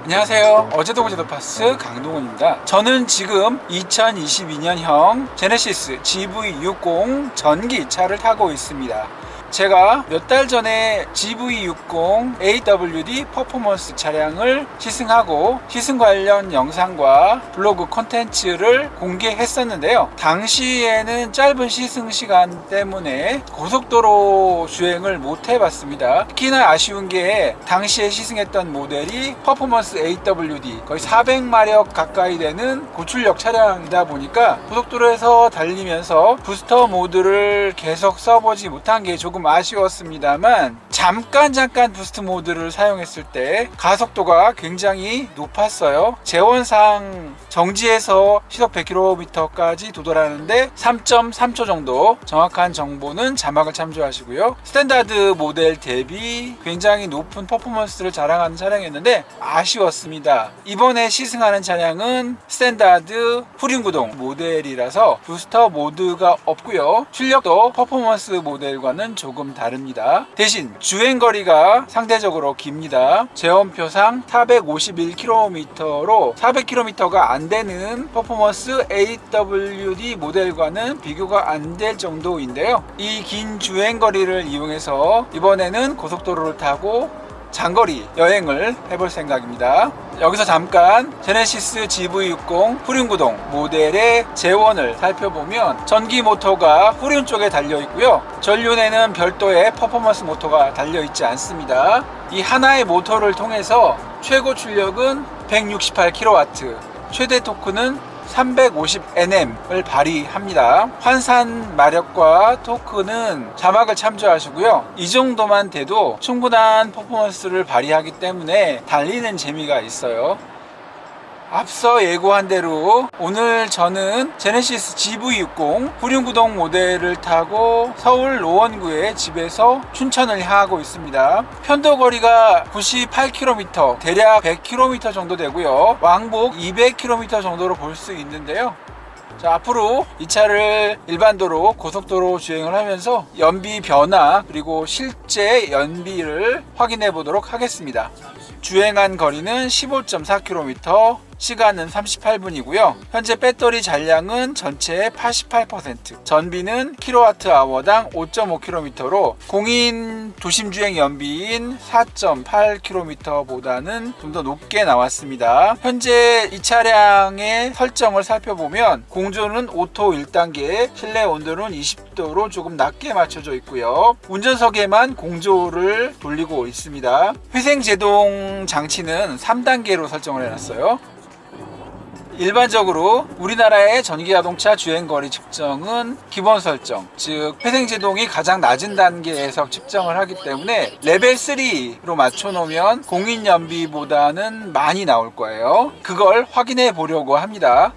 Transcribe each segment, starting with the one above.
안녕하세요. 어제도 그제도 파스 강동원입니다. 저는 지금 2022년형 제네시스 GV60 전기차를 타고 있습니다. 제가 몇 달 전에 GV60 AWD 퍼포먼스 차량을 시승하고 시승 관련 영상과 블로그 콘텐츠를 공개했었는데요. 당시에는 짧은 시승 시간 때문에 고속도로 주행을 못 해봤습니다. 특히나 아쉬운 게 당시에 시승했던 모델이 퍼포먼스 AWD 거의 400마력 가까이 되는 고출력 차량이다 보니까 고속도로에서 달리면서 부스터 모드를 계속 써보지 못한 게 조금 아쉬웠습니다만 잠깐 부스트 모드를 사용했을 때 가속도가 굉장히 높았어요. 재원상 정지에서 시속 100km까지 도달하는데 3.3초 정도, 정확한 정보는 자막을 참조하시고요. 스탠다드 모델 대비 굉장히 높은 퍼포먼스를 자랑하는 차량이었는데 아쉬웠습니다. 이번에 시승하는 차량은 스탠다드 후륜구동 모델이라서 부스터 모드가 없고요. 출력도 퍼포먼스 모델과는 조금 다릅니다. 대신 주행거리가 상대적으로 깁니다. 제원표상 451km로 400km가 안 되는 퍼포먼스 AWD 모델과는 비교가 안 될 정도인데요. 이 긴 주행거리를 이용해서 이번에는 고속도로를 타고 장거리 여행을 해볼 생각입니다. 여기서 잠깐 제네시스 GV60 후륜구동 모델의 재원을 살펴보면 전기 모터가 후륜 쪽에 달려 있고요. 전륜에는 별도의 퍼포먼스 모터가 달려 있지 않습니다. 이 하나의 모터를 통해서 최고 출력은 168kW, 최대 토크는 350Nm을 발휘합니다. 환산 마력과 토크는 자막을 참조하시고요. 이 정도만 돼도 충분한 퍼포먼스를 발휘하기 때문에 달리는 재미가 있어요. 앞서 예고한 대로 오늘 저는 제네시스 GV60 후륜구동 모델을 타고 서울 노원구의 집에서 춘천을 향하고 있습니다. 편도거리가 98km, 대략 100km 정도 되고요. 왕복 200km 정도로 볼 수 있는데요. 자, 앞으로 이 차를 일반도로 고속도로 주행을 하면서 연비 변화 그리고 실제 연비를 확인해 보도록 하겠습니다. 주행한 거리는 15.4km, 시간은 38분이고요. 현재 배터리 잔량은 전체의 88%, 전비는 kWh당 5.5km로 공인 도심주행 연비인 4.8km보다는 좀 더 높게 나왔습니다. 현재 이 차량의 설정을 살펴보면 공조는 오토 1단계, 실내 온도는 20도로 조금 낮게 맞춰져 있고요. 운전석에만 공조를 돌리고 있습니다. 회생제동 장치는 3단계로 설정을 해놨어요. 일반적으로 우리나라의 전기자동차 주행거리 측정은 기본 설정, 즉 회생제동이 가장 낮은 단계에서 측정을 하기 때문에 레벨 3로 맞춰놓으면 공인연비보다는 많이 나올 거예요. 그걸 확인해 보려고 합니다.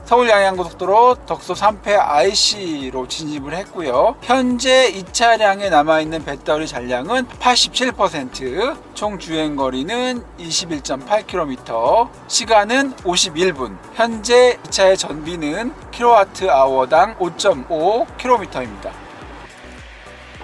서울 양양고속도로 덕소 3회 IC로 진입을 했고요. 현재 이 차량에 남아있는 배터리 잔량은 87%, 총 주행거리는 21.8km, 시간은 51분. 현재 이 차의 전비는 kWh당 5.5km입니다.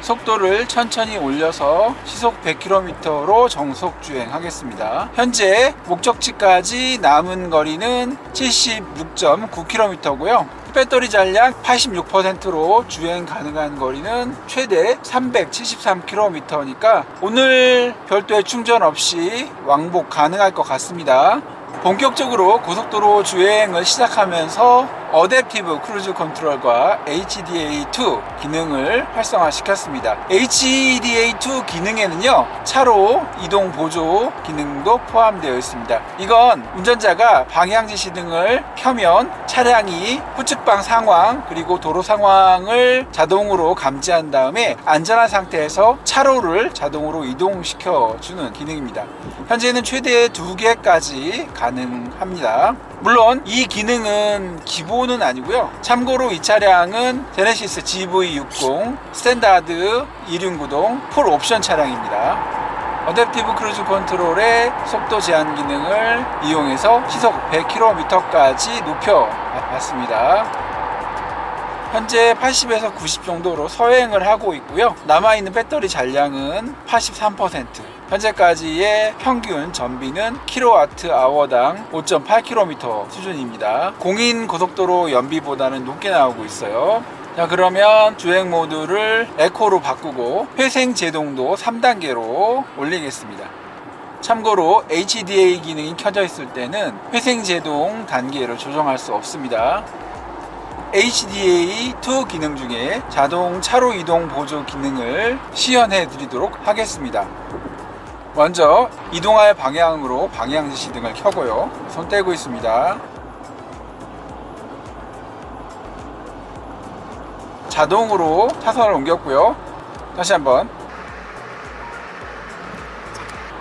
속도를 천천히 올려서 시속 100km로 정속 주행하겠습니다. 현재 목적지까지 남은 거리는 76.9km고요. 배터리 잔량 86%로 주행 가능한 거리는 최대 373km니까 오늘 별도의 충전 없이 왕복 가능할 것 같습니다. 본격적으로 고속도로 주행을 시작하면서 어댑티브 크루즈 컨트롤과 HDA2 기능을 활성화시켰습니다. HDA2 기능에는요, 차로 이동 보조 기능도 포함되어 있습니다. 이건 운전자가 방향지시 등을 켜면 차량이 후측방 상황 그리고 도로 상황을 자동으로 감지한 다음에 안전한 상태에서 차로를 자동으로 이동시켜 주는 기능입니다. 현재는 최대 2개까지 가능합니다. 물론 이 기능은 기본은 아니고요. 참고로 이 차량은 제네시스 GV60 스탠다드 2륜구동 풀 옵션 차량입니다. 어댑티브 크루즈 컨트롤의 속도 제한 기능을 이용해서 시속 100km까지 높여 봤습니다. 현재 80에서 90 정도로 서행을 하고 있고요. 남아있는 배터리 잔량은 83%. 현재까지의 평균 전비는 kWh당 5.8km 수준입니다. 공인 고속도로 연비보다는 높게 나오고 있어요. 자, 그러면 주행 모드를 에코로 바꾸고 회생 제동도 3단계로 올리겠습니다. 참고로 HDA 기능이 켜져 있을 때는 회생 제동 단계를 조정할 수 없습니다. HDA2 기능 중에 자동 차로 이동 보조 기능을 시연해 드리도록 하겠습니다. 먼저 이동할 방향으로 방향 지시 등을 켜고요. 손 떼고 있습니다. 자동으로 차선을 옮겼고요. 다시 한번.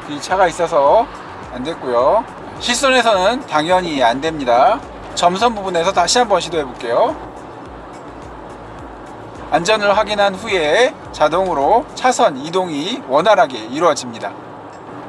이 차가 있어서 안 됐고요. 실선에서는 당연히 안 됩니다. 점선 부분에서 다시 한번 시도해 볼게요. 안전을 확인한 후에 자동으로 차선 이동이 원활하게 이루어집니다.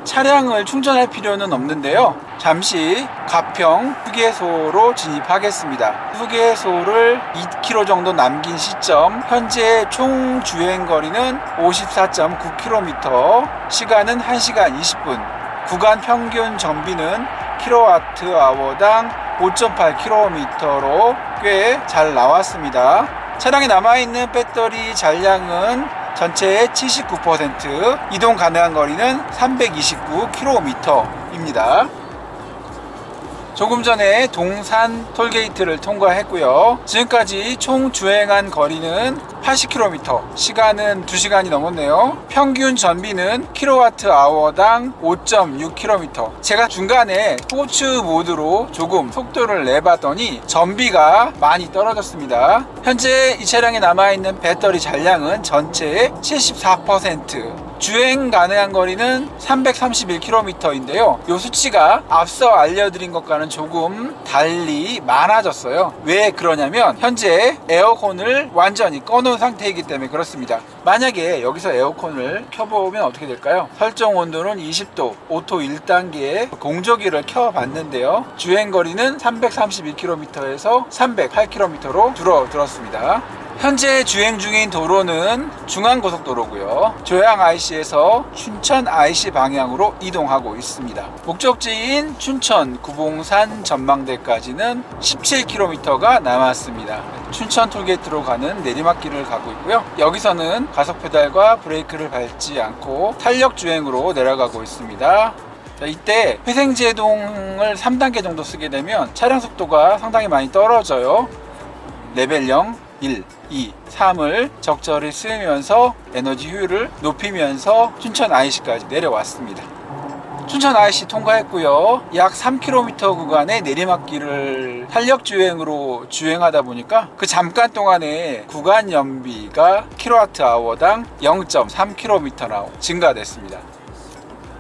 차량을 충전할 필요는 없는데요. 잠시 가평 휴게소로 진입하겠습니다. 휴게소를 2km 정도 남긴 시점, 현재 총 주행 거리는 54.9km, 시간은 1시간 20분, 구간 평균 전비는 kWh당 5.8km로 꽤 잘 나왔습니다. 차량에 남아있는 배터리 잔량은 전체의 79%, 이동 가능한 거리는 329km입니다. 조금 전에 동산 톨게이트를 통과했고요. 지금까지 총 주행한 거리는 80km, 시간은 2시간이 넘었네요. 평균 전비는 kWh당 5.6km. 제가 중간에 스포츠 모드로 조금 속도를 내봤더니 전비가 많이 떨어졌습니다. 현재 이 차량에 남아있는 배터리 잔량은 전체의 74%, 주행 가능한 거리는 331km인데요. 이 수치가 앞서 알려드린 것과는 조금 달리 많아졌어요. 왜 그러냐면 현재 에어컨을 완전히 꺼놓은 상태이기 때문에 그렇습니다. 만약에 여기서 에어컨을 켜보면 어떻게 될까요? 설정 온도는 20도, 오토 1단계에 공조기를 켜봤는데요. 주행 거리는 331km에서 308km로 줄어들었습니다. 현재 주행 중인 도로는 중앙고속도로고요. 조양 IC에서 춘천 IC 방향으로 이동하고 있습니다. 목적지인 춘천 구봉산 전망대까지는 17km가 남았습니다. 춘천 톨게이트로 가는 내리막길을 가고 있고요. 여기서는 가속 페달과 브레이크를 밟지 않고 탄력 주행으로 내려가고 있습니다. 자, 이때 회생제동을 3단계 정도 쓰게 되면 차량 속도가 상당히 많이 떨어져요. 레벨 0, 1, 2, 3을 적절히 쓰면서 에너지 효율을 높이면서 춘천 IC까지 내려왔습니다. 춘천 IC 통과했고요. 약 3km 구간의 내리막길을 탄력주행으로 주행하다 보니까 그 잠깐 동안에 구간 연비가 kWh당 0.3km나 증가됐습니다.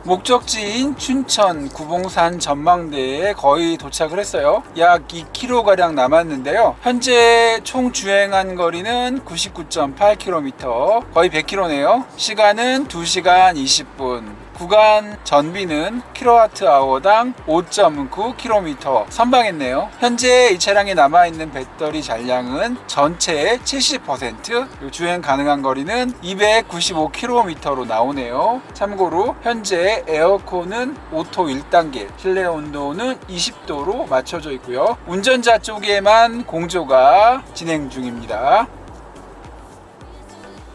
목적지인 춘천 구봉산 전망대에 거의 도착을 했어요. 약 2km가량 남았는데요. 현재 총 주행한 거리는 99.8km, 거의 100km네요. 시간은 2시간 20분. 구간 전비는 kWh당 5.9km 선방했네요. 현재 이 차량에 남아있는 배터리 잔량은 전체의 70%, 주행 가능한 거리는 295km로 나오네요. 참고로 현재 에어컨은 오토 1단계, 실내 온도는 20도로 맞춰져 있고요. 운전자 쪽에만 공조가 진행 중입니다.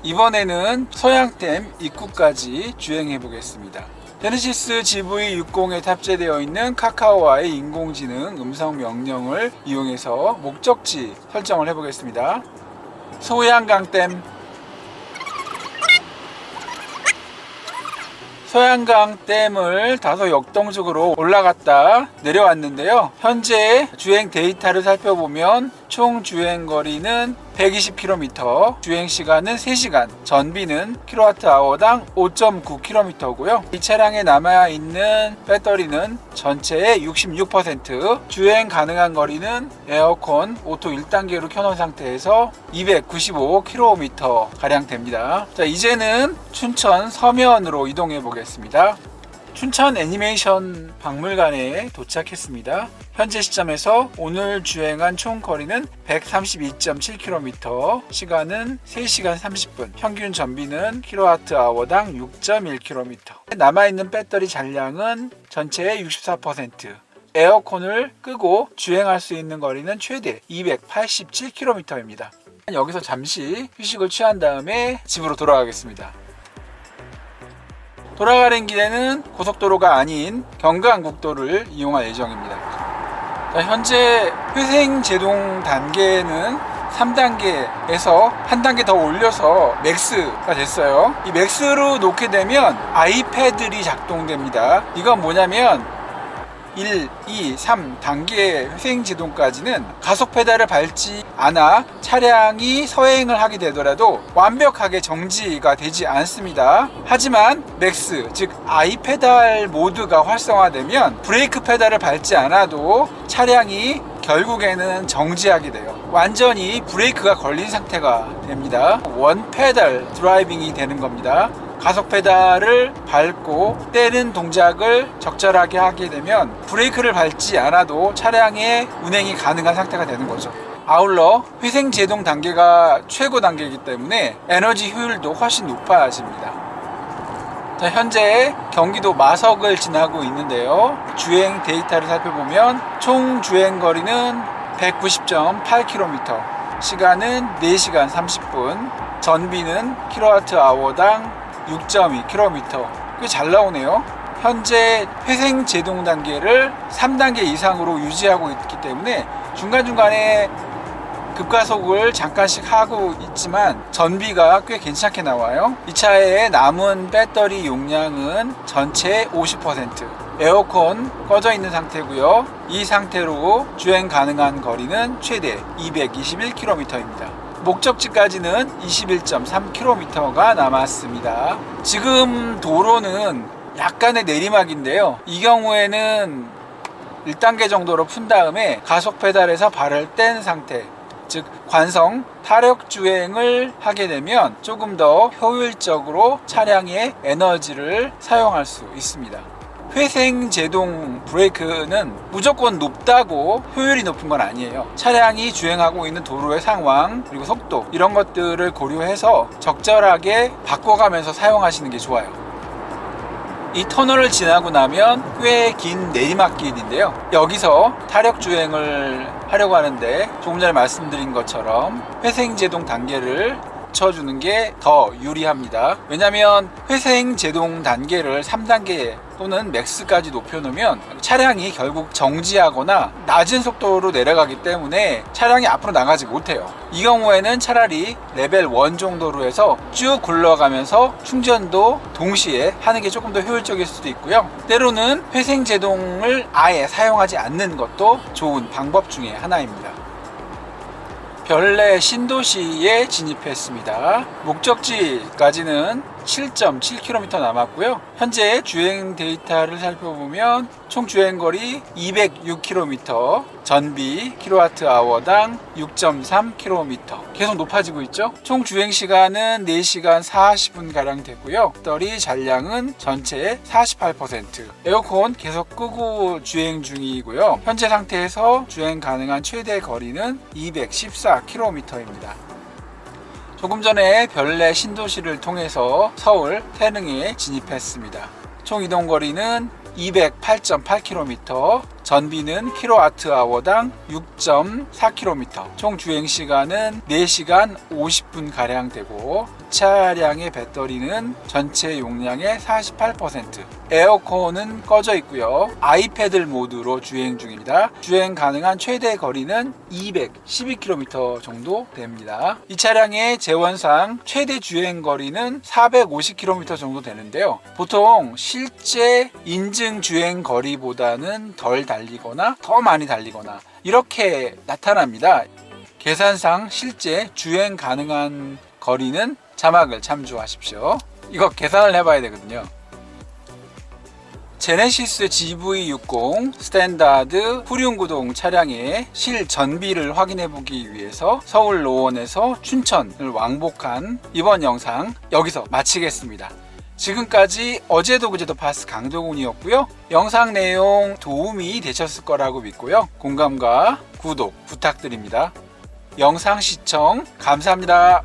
이번에는 서양댐 입구까지 주행해 보겠습니다. 제네시스 GV60에 탑재되어 있는 카카오와의 인공지능 음성 명령을 이용해서 목적지 설정을 해 보겠습니다. 소양강댐. 소양강댐을 다소 역동적으로 올라갔다 내려왔는데요. 현재 주행 데이터를 살펴보면 총 주행 거리는 120km, 주행 시간은 3시간, 전비는 kWh당 5.9km고요. 이 차량에 남아있는 배터리는 전체의 66%, 주행 가능한 거리는 에어컨 오토 1단계로 켜놓은 상태에서 295km 가량 됩니다. 자, 이제는 춘천 서면으로 이동해 보겠습니다. 춘천 애니메이션 박물관에 도착했습니다. 현재 시점에서 오늘 주행한 총 거리는 132.7km, 시간은 3시간 30분, 평균 전비는 kWh당 6.1km. 남아있는 배터리 잔량은 전체의 64%. 에어컨을 끄고 주행할 수 있는 거리는 최대 287km입니다. 여기서 잠시 휴식을 취한 다음에 집으로 돌아가겠습니다. 돌아가는 길에는 고속도로가 아닌 경부고속도로를 이용할 예정입니다. 현재 회생 제동 단계는 3단계에서 한 단계 더 올려서 맥스가 됐어요. 이 맥스로 놓게 되면 아이패들이 작동됩니다. 이건 뭐냐면 1, 2, 3 단계 회생 제동까지는 가속 페달을 밟지 않아 차량이 서행을 하게 되더라도 완벽하게 정지가 되지 않습니다. 하지만 맥스, 즉 I 페달 모드가 활성화되면 브레이크 페달을 밟지 않아도 차량이 결국에는 정지하게 돼요. 완전히 브레이크가 걸린 상태가 됩니다. 원 페달 드라이빙이 되는 겁니다. 가속 페달을 밟고 떼는 동작을 적절하게 하게 되면 브레이크를 밟지 않아도 차량의 운행이 가능한 상태가 되는 거죠. 아울러 회생 제동 단계가 최고 단계이기 때문에 에너지 효율도 훨씬 높아집니다. 현재 경기도 마석을 지나고 있는데요. 주행 데이터를 살펴보면 총 주행 거리는 190.8km, 시간은 4시간 30분, 전비는 kWh당 6.2km. 꽤 잘 나오네요. 현재 회생 제동 단계를 3단계 이상으로 유지하고 있기 때문에 중간중간에 급가속을 잠깐씩 하고 있지만 전비가 꽤 괜찮게 나와요. 이 차의 남은 배터리 용량은 전체의 50%. 에어컨 꺼져 있는 상태고요. 이 상태로 주행 가능한 거리는 최대 221km입니다. 목적지까지는 21.3km가 남았습니다. 지금 도로는 약간의 내리막인데요. 이 경우에는 1단계 정도로 푼 다음에 가속 페달에서 발을 뗀 상태, 즉 관성 타력 주행을 하게 되면 조금 더 효율적으로 차량의 에너지를 사용할 수 있습니다. 회생 제동 브레이크는 무조건 높다고 효율이 높은 건 아니에요. 차량이 주행하고 있는 도로의 상황 그리고 속도 이런 것들을 고려해서 적절하게 바꿔가면서 사용하시는 게 좋아요. 이 터널을 지나고 나면 꽤 긴 내리막길인데요. 여기서 타력 주행을 하려고 하는데 조금 전에 말씀드린 것처럼 회생 제동 단계를 쳐주는 게 더 유리합니다. 왜냐하면 회생 제동 단계를 3단계 또는 맥스까지 높여놓으면 차량이 결국 정지하거나 낮은 속도로 내려가기 때문에 차량이 앞으로 나가지 못해요. 이 경우에는 차라리 레벨 1 정도로 해서 쭉 굴러가면서 충전도 동시에 하는 게 조금 더 효율적일 수도 있고요. 때로는 회생 제동을 아예 사용하지 않는 것도 좋은 방법 중에 하나입니다. 별내 신도시에 진입했습니다. 목적지까지는 7.7km 남았고요. 현재 주행 데이터를 살펴보면 총 주행거리 206km, 전비 kWh당 6.3km. 계속 높아지고 있죠. 총 주행시간은 4시간 40분 가량 되고요. 배터리 잔량은 전체의 48%. 에어컨 계속 끄고 주행 중이고요. 현재 상태에서 주행 가능한 최대 거리는 214km입니다. 조금 전에 별내 신도시를 통해서 서울 태릉에 진입했습니다. 총 이동거리는 208.8km, 전비는 kWh당 6.4km, 총 주행시간은 4시간 50분 가량 되고 차량의 배터리는 전체 용량의 48%, 에어컨은 꺼져 있고요. 아이패들 모드로 주행 중입니다. 주행 가능한 최대 거리는 212km 정도 됩니다. 이 차량의 제원상 최대 주행 거리는 450km 정도 되는데요. 보통 실제 인증 주행 거리보다는 덜 달리거나 더 많이 달리거나 이렇게 나타납니다. 계산상 실제 주행 가능한 거리는 자막을 참조하십시오. 이거 계산을 해봐야 되거든요. 제네시스 GV60 스탠다드 후륜구동 차량의 실전비를 확인해 보기 위해서 서울 노원에서 춘천을 왕복한 이번 영상 여기서 마치겠습니다. 지금까지 어제도 그제도 파스 강동훈이었고요. 영상 내용 도움이 되셨을 거라고 믿고요. 공감과 구독 부탁드립니다. 영상 시청 감사합니다.